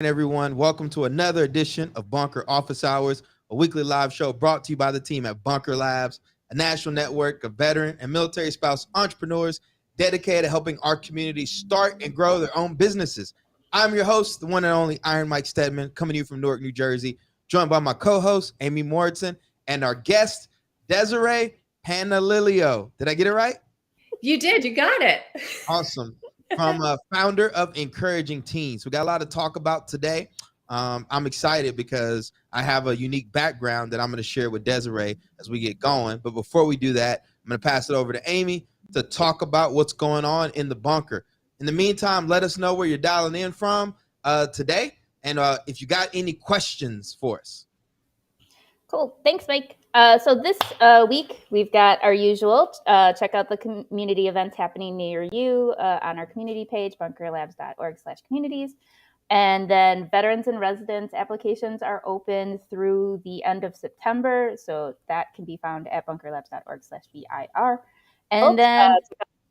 Everyone. Welcome to another edition of Bunker Office Hours, a weekly live show brought to you by the team at Bunker Labs, a national network of veteran and military spouse entrepreneurs dedicated to helping our community start and grow their own businesses. I'm your host, the one and only Iron Mike Steadman, coming to you from Newark, New Jersey, joined by my co-host, Amy Morrison, and our guest, Desiree Panalilio. Did I get it right? You did. You got it. Awesome. From a founder of Encouraging Teens. We got a lot to talk about today. I'm excited because I have a unique background that I'm going to share with Desiree as we get going. But before we do that, I'm going to pass it over to Amy to talk about what's going on in the bunker. In the meantime, let us know where you're dialing in from today and if you got any questions for us. Cool. Thanks, Mike. So this week, we've got our usual. Check out the community events happening near you on our community page, bunkerlabs.org/communities. And then veterans and residents applications are open through the end of September. So that can be found at bunkerlabs.org/VIR. And then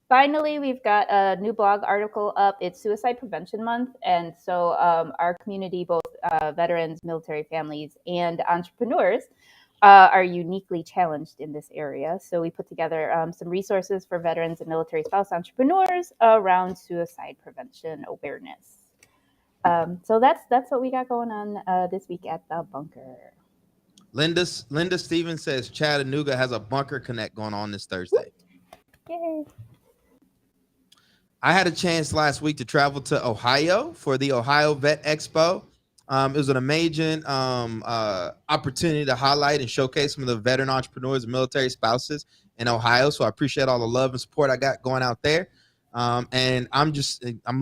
finally, we've got a new blog article up. It's Suicide Prevention Month. And so our community, both veterans, military families, and entrepreneurs, are uniquely challenged in this area. So we put together some resources for veterans and military spouse entrepreneurs around suicide prevention awareness. So that's what we got going on this week at the bunker. Linda Stevens says Chattanooga has a Bunker Connect going on this Thursday. Yay. I had a chance last week to travel to Ohio for the Ohio Vet Expo. It was an amazing opportunity to highlight and showcase some of the veteran entrepreneurs and military spouses in Ohio. So I appreciate all the love and support I got going out there. And I'm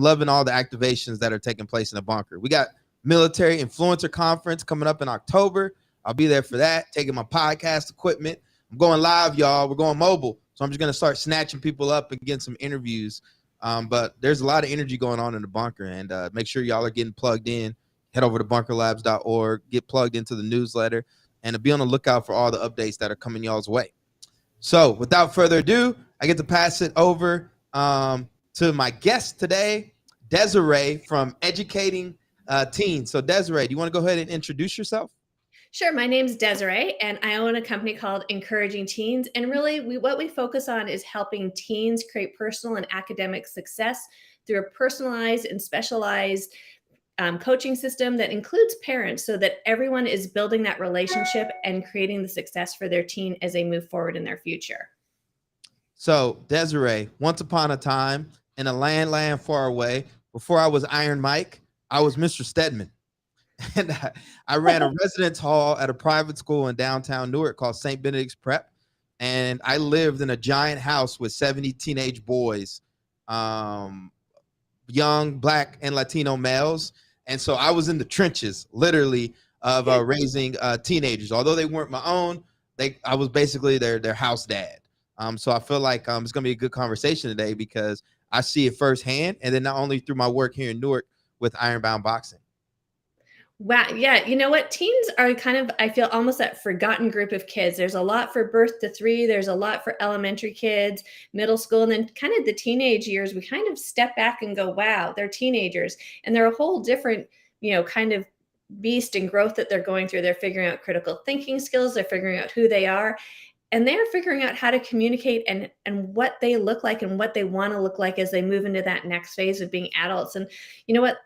loving all the activations that are taking place in the bunker. We got Military Influencer Conference coming up in October. I'll be there for that, taking my podcast equipment. I'm going live, y'all. We're going mobile. So I'm just going to start snatching people up and getting some interviews. But there's a lot of energy going on in the bunker. And make sure y'all are getting plugged in. Head over to bunkerlabs.org, get plugged into the newsletter, and be on the lookout for all the updates that are coming y'all's way. So without further ado, I get to pass it over to my guest today, Desiree from Educating Teens. So Desiree, do you want to go ahead and introduce yourself? Sure. My name's Desiree, and I own a company called Encouraging Teens. And really, what we focus on is helping teens create personal and academic success through a personalized and specialized coaching system that includes parents so that everyone is building that relationship and creating the success for their teen as they move forward in their future. So Desiree, once upon a time in a land far away, before I was Iron Mike, I was Mr. Steadman. And I ran a residence hall at a private school in downtown Newark called St. Benedict's Prep. And I lived in a giant house with 70 teenage boys, young Black and Latino males. And so I was in the trenches, literally, of raising teenagers. Although they weren't my own, I was basically their house dad. So I feel like it's going to be a good conversation today because I see it firsthand. And then not only through my work here in Newark with Ironbound Boxing. Wow. Yeah. You know what? Teens are kind of, I feel, almost that forgotten group of kids. There's a lot for birth to 3. There's a lot for elementary kids, middle school, and then kind of the teenage years. We kind of step back and go, wow, they're teenagers. And they're a whole different, kind of beast and growth that they're going through. They're figuring out critical thinking skills. They're figuring out who they are. And they're figuring out how to communicate and what they look like and what they want to look like as they move into that next phase of being adults. And you know what?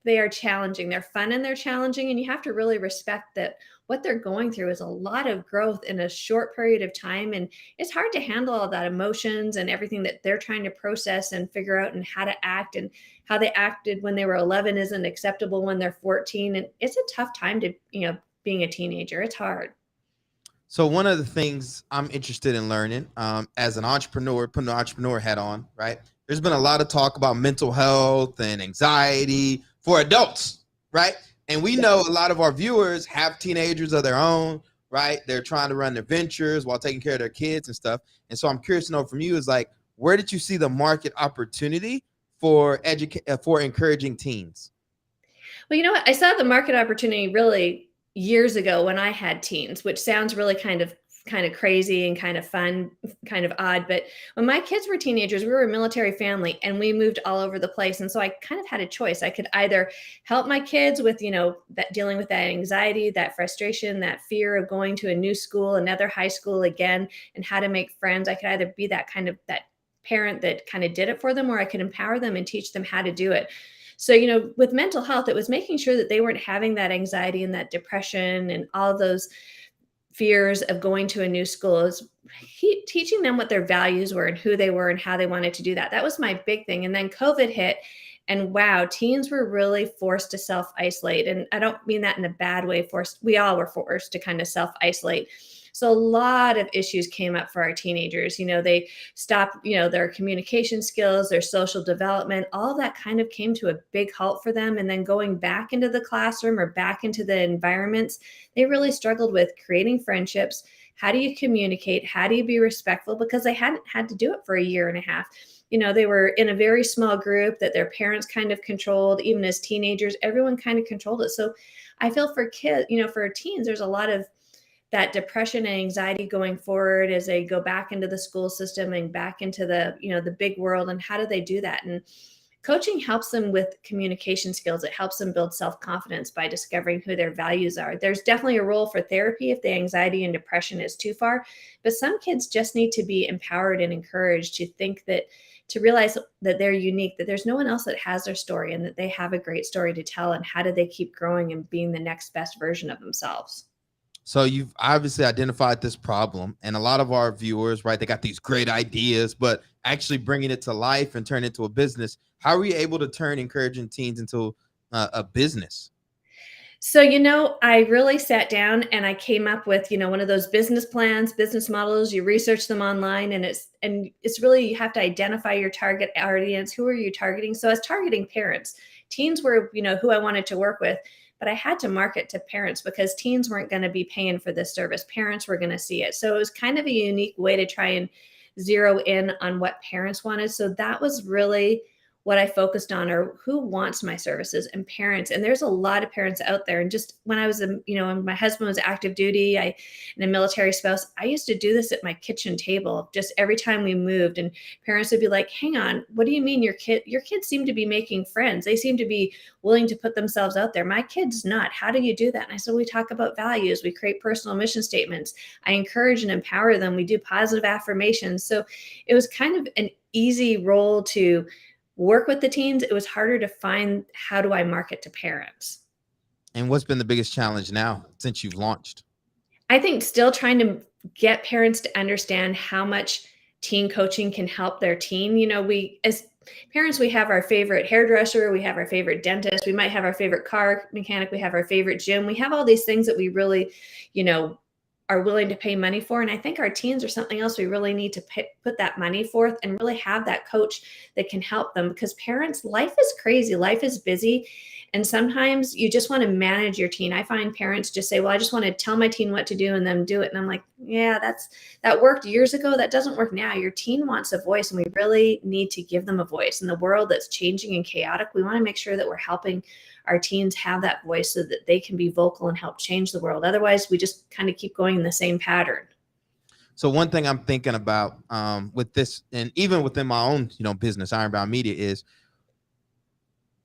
They are challenging. They're fun and they're challenging. And you have to really respect that what they're going through is a lot of growth in a short period of time. And it's hard to handle all that emotions and everything that they're trying to process and figure out and how to act, and how they acted when they were 11 isn't acceptable when they're 14. And it's a tough time to, being a teenager. It's hard. So one of the things I'm interested in learning as an entrepreneur, putting an entrepreneur hat on, right? There's been a lot of talk about mental health and anxiety for adults, right? And we know a lot of our viewers have teenagers of their own, right? They're trying to run their ventures while taking care of their kids and stuff. And so I'm curious to know from you is like, where did you see the market opportunity for encouraging teens? Well, you know what? I saw the market opportunity really years ago when I had teens, which sounds really kind of kind of crazy and kind of fun, kind of odd. But when my kids were teenagers, we were a military family and we moved all over the place. And so I kind of had a choice. I could either help my kids with, that dealing with that anxiety, that frustration, that fear of going to a new school, another high school again, and how to make friends. I could either be that parent that kind of did it for them, or I could empower them and teach them how to do it. So, with mental health, it was making sure that they weren't having that anxiety and that depression and all those fears of going to a new school. Is teaching them what their values were and who they were and how they wanted to do that. That was my big thing. And then COVID hit, and wow, teens were really forced to self-isolate. And I don't mean that in a bad way. We all were forced to kind of self-isolate. So a lot of issues came up for our teenagers. They stopped, their communication skills, their social development, all of that kind of came to a big halt for them. And then going back into the classroom or back into the environments, they really struggled with creating friendships. How do you communicate? How do you be respectful? Because they hadn't had to do it for a year and a half. They were in a very small group that their parents kind of controlled. Even as teenagers, everyone kind of controlled it. So I feel for kids, for teens, there's a lot of that depression and anxiety going forward as they go back into the school system and back into the big world. And how do they do that? And coaching helps them with communication skills. It helps them build self-confidence by discovering who their values are. There's definitely a role for therapy if the anxiety and depression is too far, but some kids just need to be empowered and encouraged to realize that they're unique, that there's no one else that has their story, and that they have a great story to tell. And how do they keep growing and being the next best version of themselves? So you've obviously identified this problem, and a lot of our viewers, right, they got these great ideas, but actually bringing it to life and turn it into a business. How are you able to turn encouraging teens into a business? So, I really sat down and I came up with, one of those business plans, business models. You research them online, and it's really, you have to identify your target audience. Who are you targeting? So I was targeting parents. Teens were, who I wanted to work with, but I had to market to parents because teens weren't going to be paying for this service. Parents were going to see it. So it was kind of a unique way to try and zero in on what parents wanted. So that was really what I focused on, or who wants my services, and parents. And there's a lot of parents out there. And just when I was, when my husband was active duty, and a military spouse, I used to do this at my kitchen table, just every time we moved. And parents would be like, hang on, what do you mean your kids seem to be making friends? They seem to be willing to put themselves out there. My kid's not. How do you do that? And I said, we talk about values. We create personal mission statements. I encourage and empower them. We do positive affirmations. So it was kind of an easy role to work with the teens. It was harder to find, how do I market to parents? And what's been the biggest challenge now since you've launched? I think still trying to get parents to understand how much teen coaching can help their teen. We, as parents, we have our favorite hairdresser, we have our favorite dentist, we might have our favorite car mechanic, we have our favorite gym. We have all these things that we really, are willing to pay money for. And I think our teens are something else we really need to put that money forth and really have that coach that can help them, because parents, life is crazy. Life is busy. And sometimes you just want to manage your teen. I find parents just say, well, I just want to tell my teen what to do and then do it. And I'm like, yeah, that worked years ago. That doesn't work now. Your teen wants a voice, and we really need to give them a voice. In the world that's changing and chaotic, we want to make sure that we're helping our teens have that voice so that they can be vocal and help change the world. Otherwise, we just kind of keep going in the same pattern. So one thing I'm thinking about with this, and even within my own, business, Ironbound Media, is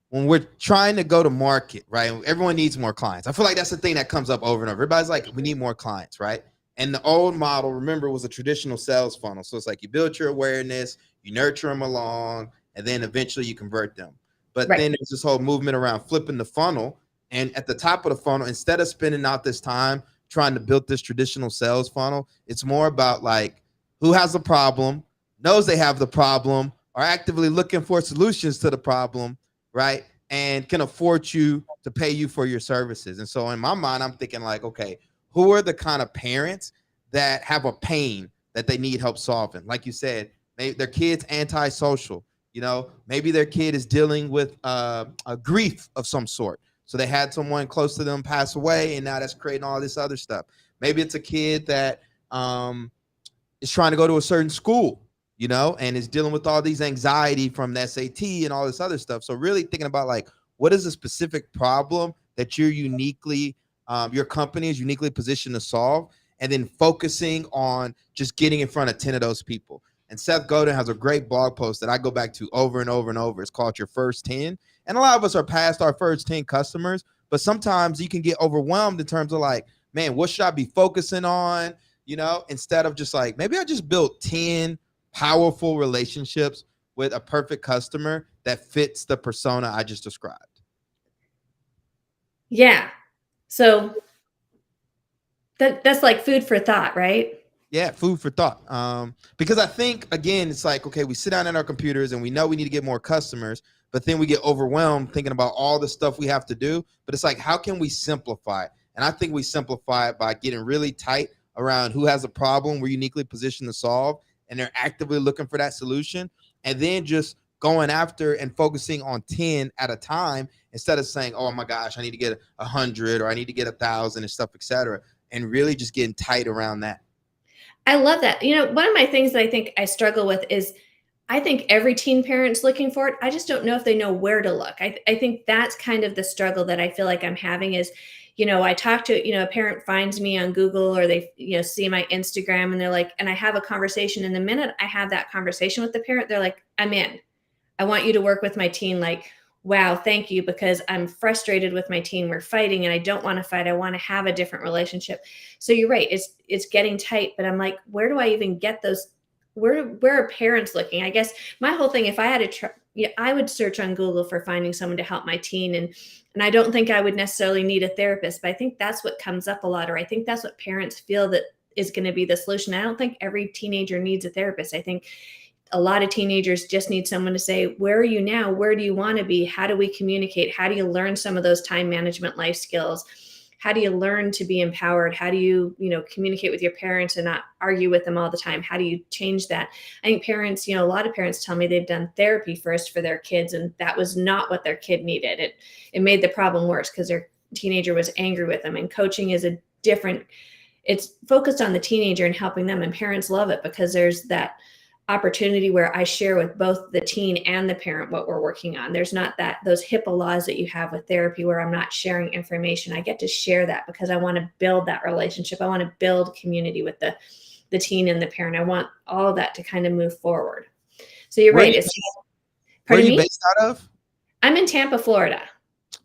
when we're trying to go to market, right? Everyone needs more clients. I feel like that's the thing that comes up over and over. Everybody's like, we need more clients, right? And the old model, remember, was a traditional sales funnel. So it's like you build your awareness, you nurture them along, and then eventually you convert them. But then there's this whole movement around flipping the funnel. And at the top of the funnel, instead of spending out this time trying to build this traditional sales funnel, it's more about like who has a problem, knows they have the problem, are actively looking for solutions to the problem, right? And can afford you to pay you for your services. And so in my mind, I'm thinking like, okay, who are the kind of parents that have a pain that they need help solving? Like you said, maybe their kid's antisocial. Maybe their kid is dealing with a grief of some sort. So they had someone close to them pass away, and now that's creating all this other stuff. Maybe it's a kid that is trying to go to a certain school, and is dealing with all these anxiety from the SAT and all this other stuff. So really thinking about like, what is a specific problem that you're uniquely, your company is uniquely positioned to solve, and then focusing on just getting in front of 10 of those people. And Seth Godin has a great blog post that I go back to over and over and over. It's called Your First 10. And a lot of us are past our first 10 customers, but sometimes you can get overwhelmed in terms of like, man, what should I be focusing on? Instead of just like, maybe I just built 10 powerful relationships with a perfect customer that fits the persona I just described. Yeah. So that's like food for thought, right? Yeah, food for thought. Because I think, again, it's like, okay, we sit down at our computers and we know we need to get more customers, but then we get overwhelmed thinking about all the stuff we have to do. But it's like, how can we simplify it? And I think we simplify it by getting really tight around who has a problem we're uniquely positioned to solve, and they're actively looking for that solution. And then just going after and focusing on 10 at a time instead of saying, oh my gosh, I need to get 100 or I need to get 1,000 and stuff, et cetera. And really just getting tight around that. I love that. One of my things that I think I struggle with is I think every teen parent's looking for it. I just don't know if they know where to look. I think that's kind of the struggle that I feel like I'm having is, I talk to, a parent finds me on Google or they, see my Instagram and they're like, and I have a conversation. And the minute I have that conversation with the parent, they're like, I'm in. I want you to work with my teen. Like, wow, thank you, because I'm frustrated with my teen. We're fighting and I don't want to fight. I want to have a different relationship. So you're right. It's getting tight, but I'm like, where do I even get those? Where are parents looking? I guess my whole thing, if I had I would search on Google for finding someone to help my teen. And I don't think I would necessarily need a therapist, but I think that's what comes up a lot. Or I think that's what parents feel that is going to be the solution. I don't think every teenager needs a therapist. I think a lot of teenagers just need someone to say, where are you now? Where do you want to be? How do we communicate? How do you learn some of those time management life skills? How do you learn to be empowered? How do you, communicate with your parents and not argue with them all the time? How do you change that? I think parents, a lot of parents tell me they've done therapy first for their kids, and that was not what their kid needed. It made the problem worse because their teenager was angry with them. And coaching is it's focused on the teenager and helping them. And parents love it because there's that opportunity where I share with both the teen and the parent what we're working on. There's not those HIPAA laws that you have with therapy where I'm not sharing information. I get to share that because I want to build that relationship. I want to build community with the teen and the parent. I want all of that to kind of move forward. So you're right. Where are you based out of? I'm in Tampa, Florida.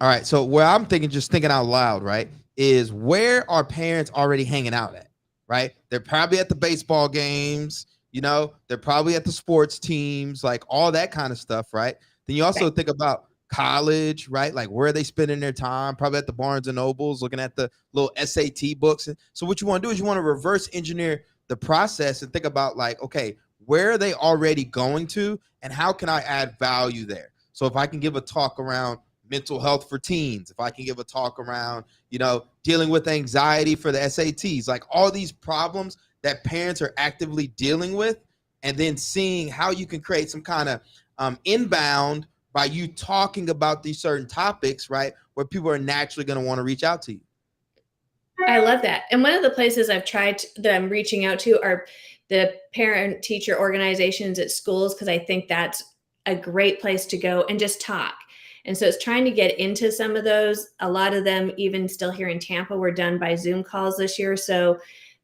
All right. So where I'm thinking out loud, right, is where are parents already hanging out at, right? They're probably at the baseball games. They're probably at the sports teams, like all that kind of stuff, right? Then you also think about college, right? Like where are they spending their time? Probably at the Barnes and Nobles, looking at the little SAT books. And so what you want to do is you want to reverse engineer the process and think about like, okay, where are they already going to and how can I add value there? So if I can give a talk around mental health for teens, if I can give a talk around, dealing with anxiety for the SATs, like all these problems that parents are actively dealing with, and then seeing how you can create some kind of inbound by you talking about these certain topics, right, where people are naturally going to want to reach out to you. I love that. And one of the places I've tried that I'm reaching out to are the parent teacher organizations at schools, because I think that's a great place to go and just talk. And so it's trying to get into some of those. A lot of them, even still here in Tampa, were done by Zoom calls this year. So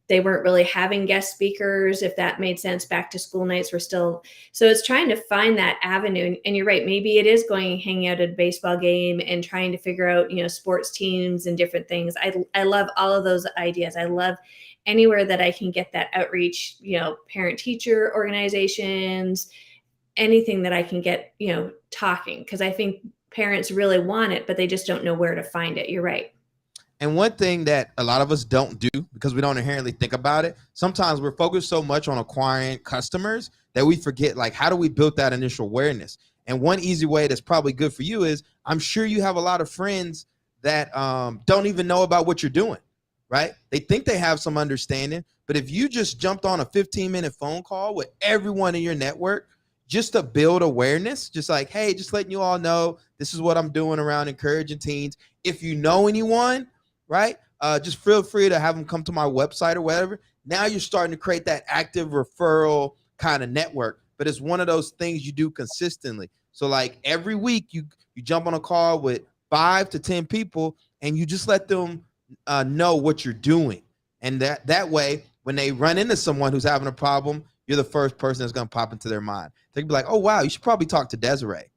they weren't really having guest speakers, if that made sense. Back to school nights were still. So it's trying to find that avenue. And you're right, maybe it is going hanging out at a baseball game and trying to figure out, sports teams and different things. I love all of those ideas. I love anywhere that I can get that outreach, parent teacher organizations, anything that I can get, talking, because I think parents really want it, but they just don't know where to find it. You're right. And one thing that a lot of us don't do because we don't inherently think about it, sometimes we're focused so much on acquiring customers that we forget, like, how do we build that initial awareness? And one easy way that's probably good for you is I'm sure you have a lot of friends that don't even know about what you're doing, right? They think they have some understanding, but if you just jumped on a 15-minute phone call with everyone in your network just to build awareness, just like, hey, just letting you all know this is what I'm doing around encouraging teens. If you know anyone, right? Just feel free to have them come to my website or whatever. Now you're starting to create that active referral kind of network, but it's one of those things you do consistently. So like every week you jump on a call with 5 to 10 people and you just let them know what you're doing. And that way, when they run into someone who's having a problem, you're the first person that's going to pop into their mind. They can be like, oh, wow, you should probably talk to Desiree.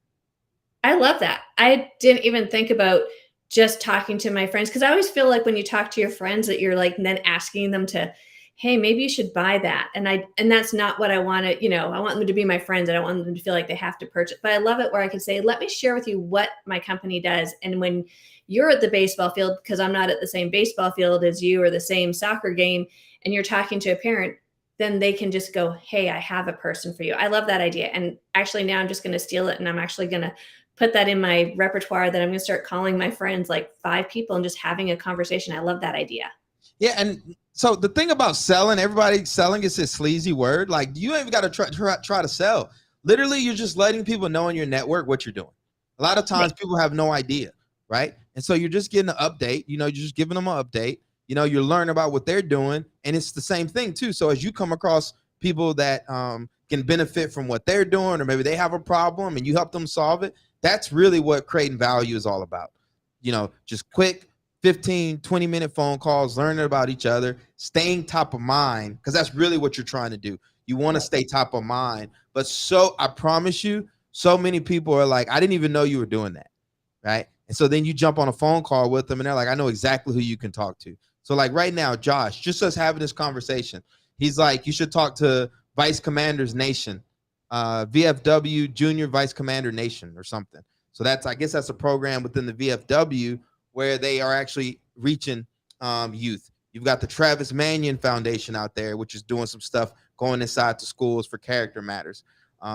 I love that. I didn't even think about just talking to my friends, because I always feel like when you talk to your friends that you're like then asking them to, hey, maybe you should buy that. And that's not what I want to, I want them to be my friends. I don't want them to feel like they have to purchase. But I love it where I can say, let me share with you what my company does. And when you're at the baseball field, because I'm not at the same baseball field as you or the same soccer game, and you're talking to a parent, then they can just go, hey, I have a person for you. I love that idea. And actually now I'm just going to steal it, and I'm actually going to put that in my repertoire, that I'm going to start calling my friends, like 5 people, and just having a conversation. I love that idea. Yeah. And so the thing about selling, everybody selling is this sleazy word. Like, you ain't even got to try to sell. Literally, you're just letting people know in your network what you're doing. A lot of times people have no idea, right? And so you're just getting an update. You're just giving them an update. You're learning about what they're doing. And it's the same thing too. So as you come across people that can benefit from what they're doing, or maybe they have a problem and you help them solve it, that's really what creating value is all about. Just quick 15, 20-minute phone calls, learning about each other, staying top of mind, because that's really what you're trying to do. You want to stay top of mind. But I promise you, so many people are like, I didn't even know you were doing that, right? And so then you jump on a phone call with them and they're like, I know exactly who you can talk to. So like right now, Josh, just us having this conversation, he's like, you should talk to Vice Commanders Nation, VFW Junior Vice Commander Nation or something. So I guess that's a program within the VFW where they are actually reaching youth. You've got the Travis Mannion Foundation out there, which is doing some stuff going inside to schools for character matters.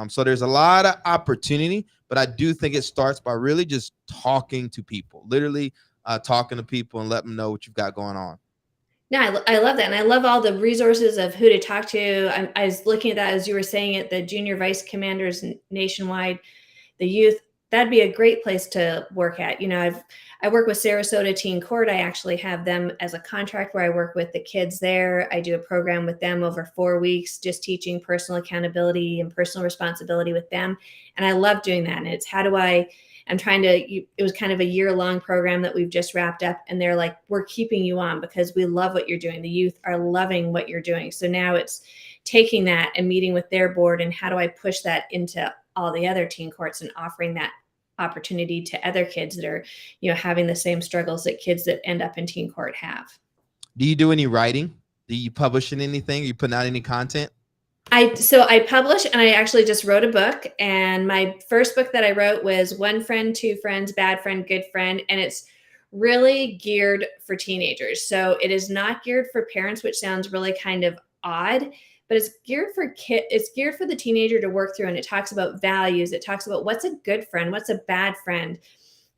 So there's a lot of opportunity, but I do think it starts by really just talking to people, literally talking to people and let them know what you've got going on. Yeah, I love that. And I love all the resources of who to talk to. I was looking at that as you were saying it, the junior vice commanders nationwide, the youth. That'd be a great place to work at. I work with Sarasota Teen Court. I actually have them as a contract where I work with the kids there. I do a program with them over 4 weeks, just teaching personal accountability and personal responsibility with them. And I love doing that. And it's it was kind of a year-long program that we've just wrapped up. And they're like, we're keeping you on because we love what you're doing. The youth are loving what you're doing. So now it's taking that and meeting with their board, and how do I push that into all the other teen courts and offering that opportunity to other kids that are, having the same struggles that kids that end up in teen court have. Do you do any writing? Do you publish in anything? Are you putting out any content? I publish, and I actually just wrote a book. And my first book that I wrote was One Friend, Two Friends, Bad Friend, Good Friend. And it's really geared for teenagers. So it is not geared for parents, which sounds really kind of odd, but it's geared for it's geared for the teenager to work through. And it talks about values. It talks about what's a good friend, what's a bad friend.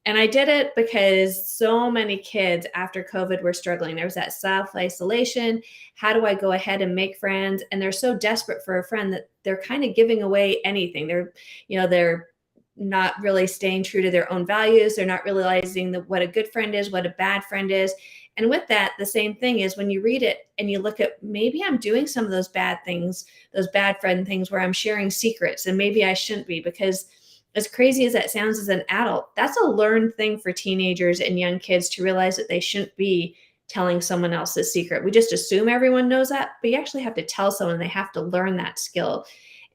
And I did it because so many kids after COVID were struggling. There was that self-isolation. How do I go ahead and make friends? And they're so desperate for a friend that they're kind of giving away anything. They're not really staying true to their own values. They're not realizing what a good friend is, what a bad friend is. And with that, the same thing is when you read it and you look at, maybe I'm doing some of those bad things, those bad friend things where I'm sharing secrets, and maybe I shouldn't be, because as crazy as that sounds as an adult, that's a learned thing for teenagers and young kids to realize that they shouldn't be telling someone else's secret. We just assume everyone knows that, but you actually have to tell someone. They have to learn that skill.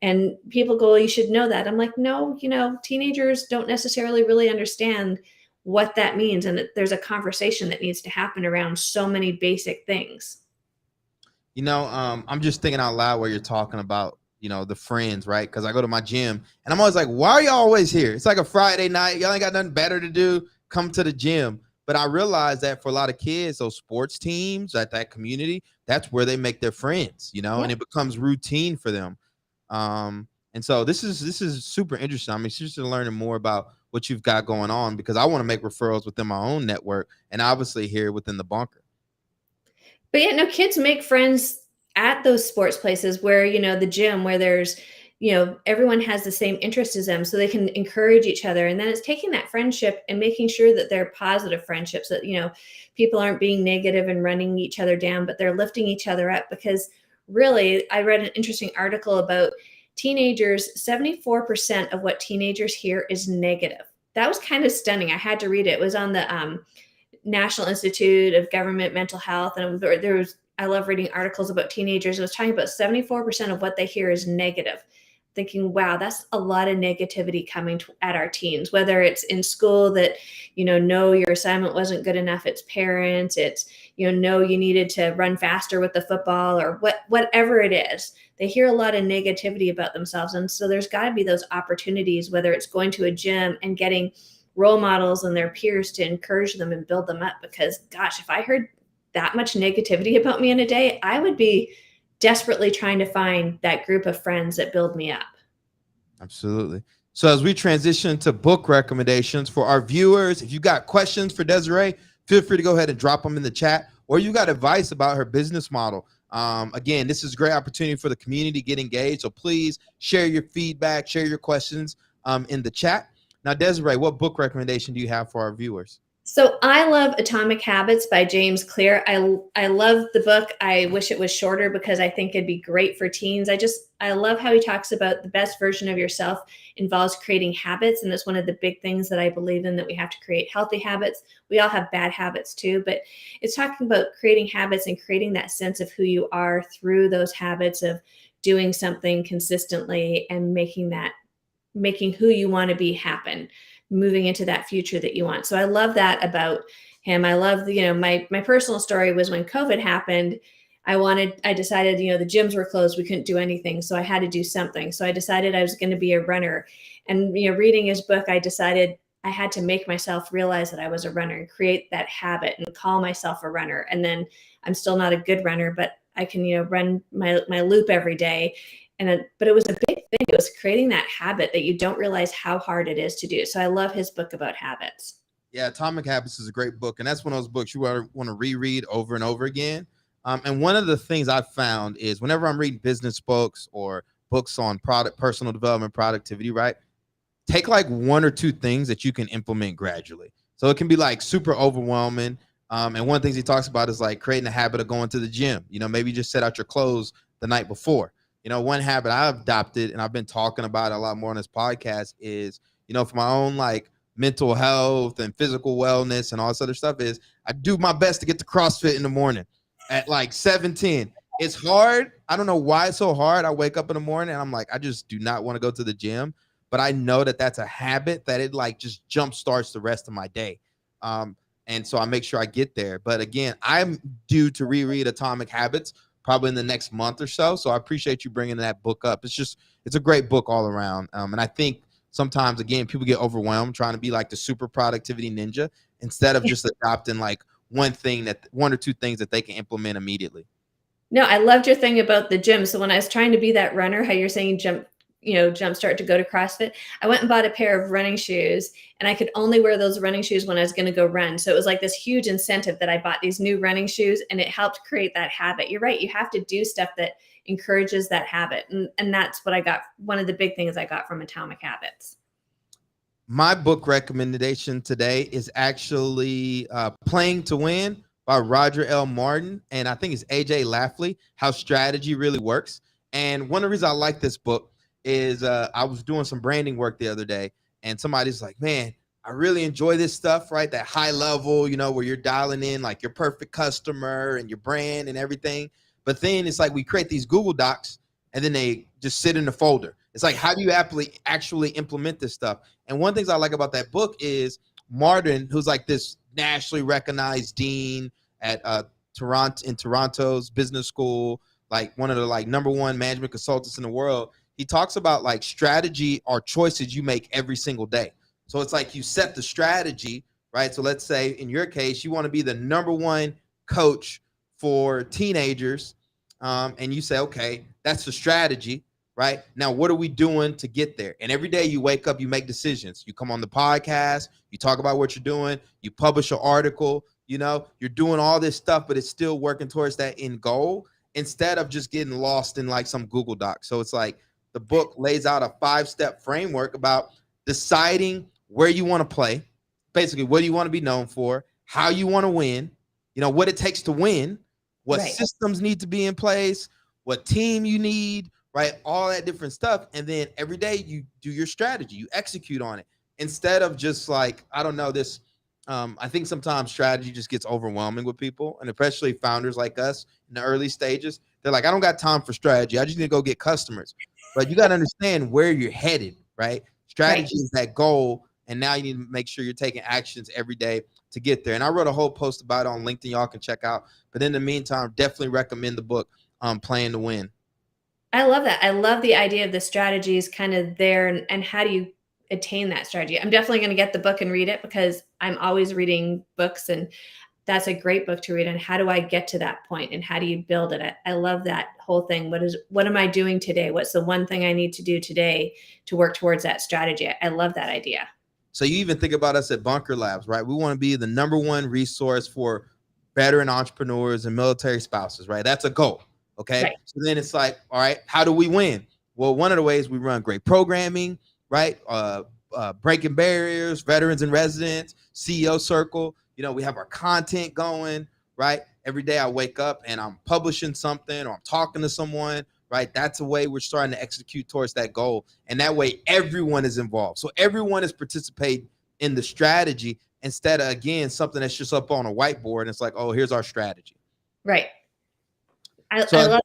And people go, well, you should know that. I'm like, no, teenagers don't necessarily really understand what that means. And there's a conversation that needs to happen around so many basic things. I'm just thinking out loud where you're talking about, the friends, right? Because I go to my gym and I'm always like, why are y'all always here? It's like a Friday night. Y'all ain't got nothing better to do. Come to the gym. But I realize that for a lot of kids, those sports teams, that community, that's where they make their friends, and it becomes routine for them. And so this is super interesting. I'm interested in learning more about what you've got going on, because I want to make referrals within my own network and obviously here within the bunker. But kids make friends at those sports places where, the gym, where there's, everyone has the same interest as them, so they can encourage each other. And then it's taking that friendship and making sure that they're positive friendships, that, people aren't being negative and running each other down, but they're lifting each other up. Because really, I read an interesting article about teenagers. 74% of what teenagers hear is negative. That was kind of stunning. I had to read it. It was on the National Institute of Government Mental Health. And there was I love reading articles about teenagers. It was talking about 74% of what they hear is negative. Thinking, wow, that's a lot of negativity coming at our teens, whether it's in school that, no, your assignment wasn't good enough. It's parents. It's, no, you needed to run faster with the football, or whatever it is. They hear a lot of negativity about themselves. And so there's got to be those opportunities, whether it's going to a gym and getting role models and their peers to encourage them and build them up. Because gosh, if I heard that much negativity about me in a day, I would be desperately trying to find that group of friends that build me up. Absolutely. So as we transition to book recommendations for our viewers, if you got questions for Desiree, feel free to go ahead and drop them in the chat, or you got advice about her business model. Again, this is a great opportunity for the community to get engaged. So please share your feedback, share your questions in the chat. Now, Desiree, what book recommendation do you have for our viewers? So I love Atomic Habits by James Clear. I love the book. I wish it was shorter because I think it'd be great for teens. I love how he talks about the best version of yourself involves creating habits. And that's one of the big things that I believe in, that we have to create healthy habits. We all have bad habits too, but it's talking about creating habits and creating that sense of who you are through those habits of doing something consistently and making who you want to be happen, moving into that future that you want. So I love that about him. I love, my personal story was when COVID happened, I decided, the gyms were closed. We couldn't do anything. So I had to do something. So I decided I was going to be a runner, and, reading his book, I decided I had to make myself realize that I was a runner and create that habit and call myself a runner. And then I'm still not a good runner, but I can, run my loop every day. But it was a big thing. It was creating that habit that you don't realize how hard it is to do. So I love his book about habits. Yeah, Atomic Habits is a great book. And that's one of those books you want to reread over and over again. And one of the things I've found is whenever I'm reading business books or books on personal development, productivity, right? Take like one or two things that you can implement gradually. So it can be like super overwhelming. And one of the things he talks about is like creating a habit of going to the gym. Maybe just set out your clothes the night before. One habit I've adopted, and I've been talking about a lot more on this podcast, is, for my own like mental health and physical wellness and all this other stuff, is I do my best to get to CrossFit in the morning at like 7:10. It's hard. I don't know why it's so hard. I wake up in the morning and I'm like, I just do not want to go to the gym, but I know that that's a habit that it like just jump starts the rest of my day. And so I make sure I get there. But again, I'm due to reread Atomic Habits probably in the next month or so. So I appreciate you bringing that book up. It's a great book all around. And I think sometimes, again, people get overwhelmed trying to be like the super productivity ninja instead of just adopting like one or two things that they can implement immediately. No, I loved your thing about the gym. So when I was trying to be that runner, how you're saying jump start to go to CrossFit, I went and bought a pair of running shoes, and I could only wear those running shoes when I was going to go run. So it was like this huge incentive that I bought these new running shoes, and it helped create that habit. You're right. You have to do stuff that encourages that habit. And that's what I got. One of the big things I got from Atomic Habits. My book recommendation today is actually Playing to Win by Roger L. Martin. And I think it's AJ Lafley, How Strategy Really Works. And one of the reasons I like this book is I was doing some branding work the other day, and somebody's like, man, I really enjoy this stuff, right? That high level, where you're dialing in like your perfect customer and your brand and everything. But then it's like we create these Google Docs and then they just sit in the folder. It's like, how do you actually implement this stuff? And one of the things I like about that book is Martin, who's like this nationally recognized dean at Toronto's business school, like one of the like number one management consultants in the world. He talks about like strategy are choices you make every single day. So it's like you set the strategy, right? So let's say in your case, you want to be the number one coach for teenagers. And you say, okay, that's the strategy, right? Now, what are we doing to get there? And every day you wake up, you make decisions. You come on the podcast, you talk about what you're doing, you publish an article, you're doing all this stuff, but it's still working towards that end goal instead of just getting lost in like some Google Doc. So it's like, the book lays out a 5-step framework about deciding where you want to play, basically what do you want to be known for, how you want to win, what it takes to win, what systems need to be in place, what team you need, right? All that different stuff. And then every day you do your strategy, you execute on it instead of just like, I don't know, this I think sometimes strategy just gets overwhelming with people, and especially founders like us in the early stages. They're like, I don't got time for strategy. I just need to go get customers. But you got to understand where you're headed, right? Right. Strategy is that goal, and now you need to make sure you're taking actions every day to get there. And I wrote a whole post about it on LinkedIn. Y'all can check out. But in the meantime, definitely recommend the book, Playing to Win. I love that. I love the idea of the strategies kind of there and how do you attain that strategy. I'm definitely going to get the book and read it because I'm always reading books, and that's a great book to read. And how do I get to that point and how do you build it? I love that whole thing. What am I doing today? What's the one thing I need to do today to work towards that strategy? I love that idea. So you even think about us at Bunker Labs, right? We want to be the number one resource for veteran entrepreneurs and military spouses, right? That's a goal. Okay. Right. So then it's like, all right, how do we win? Well, one of the ways we run great programming, right? Breaking barriers, veterans and residents, CEO circle. You know, we have our content going, right? Every day I wake up and I'm publishing something or I'm talking to someone, right? That's a way we're starting to execute towards that goal. And that way everyone is involved. So everyone is participating in the strategy instead of, again, something that's just up on a whiteboard and it's like, oh, here's our strategy. Right. I love that.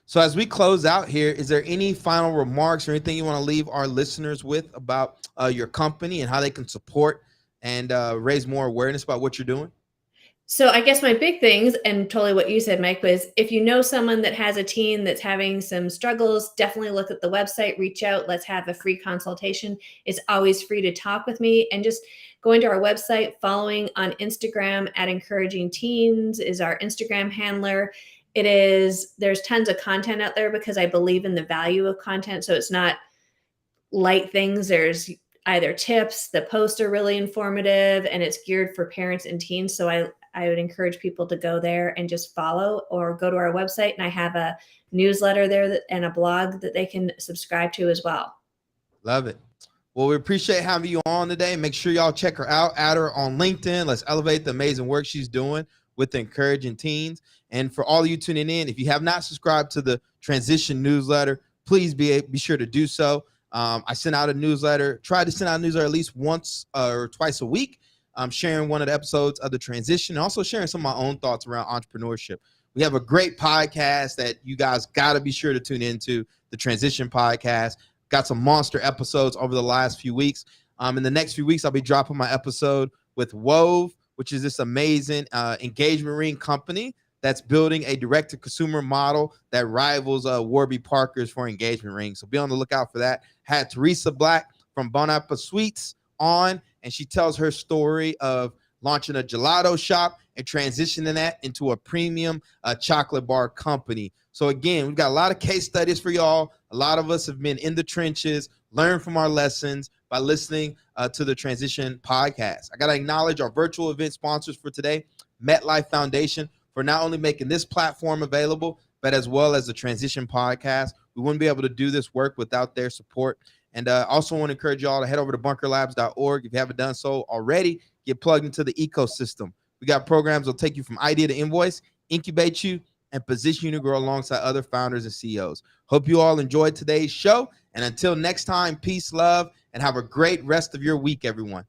So as we close out here, is there any final remarks or anything you want to leave our listeners with about your company and how they can support and raise more awareness about what you're doing? So I guess my big things, and totally what you said, Mike, was if you know someone that has a teen that's having some struggles, definitely look at the website, reach out, let's have a free consultation. It's always free to talk with me, and just going to our website, following on Instagram at Encouraging Teens is our Instagram handler. There's tons of content out there because I believe in the value of content. So it's not light things. There's either tips, the posts are really informative, and it's geared for parents and teens. So I would encourage people to go there and just follow or go to our website. And I have a newsletter there and a blog that they can subscribe to as well. Love it. Well, we appreciate having you on today. Make sure y'all check her out, add her on LinkedIn. Let's elevate the amazing work she's doing with Encouraging Teens. And for all of you tuning in, if you have not subscribed to the Transition newsletter, please be sure to do so. I sent out a newsletter, try to send out a newsletter at least once or twice a week. I'm sharing one of the episodes of the Transition and also sharing some of my own thoughts around entrepreneurship. We have a great podcast that you guys got to be sure to tune into, the Transition podcast. Got some monster episodes over the last few weeks. In the next few weeks, I'll be dropping my episode with Wove, which is this amazing engagement ring company that's building a direct-to-consumer model that rivals Warby Parker's for engagement rings. So be on the lookout for that. Had Teresa Black from Bon Appetit Sweets on, and she tells her story of launching a gelato shop and transitioning that into a premium chocolate bar company. So again, we've got a lot of case studies for y'all. A lot of us have been in the trenches, learned from our lessons by listening to the Transition podcast. I got to acknowledge our virtual event sponsors for today, MetLife Foundation, for not only making this platform available, but as well as the Transition podcast. We wouldn't be able to do this work without their support. And I also want to encourage y'all to head over to bunkerlabs.org. If you haven't done so already, get plugged into the ecosystem. We got programs that'll take you from idea to invoice, incubate you, and position you to grow alongside other founders and CEOs. Hope you all enjoyed today's show. And until next time, peace, love, and have a great rest of your week, everyone.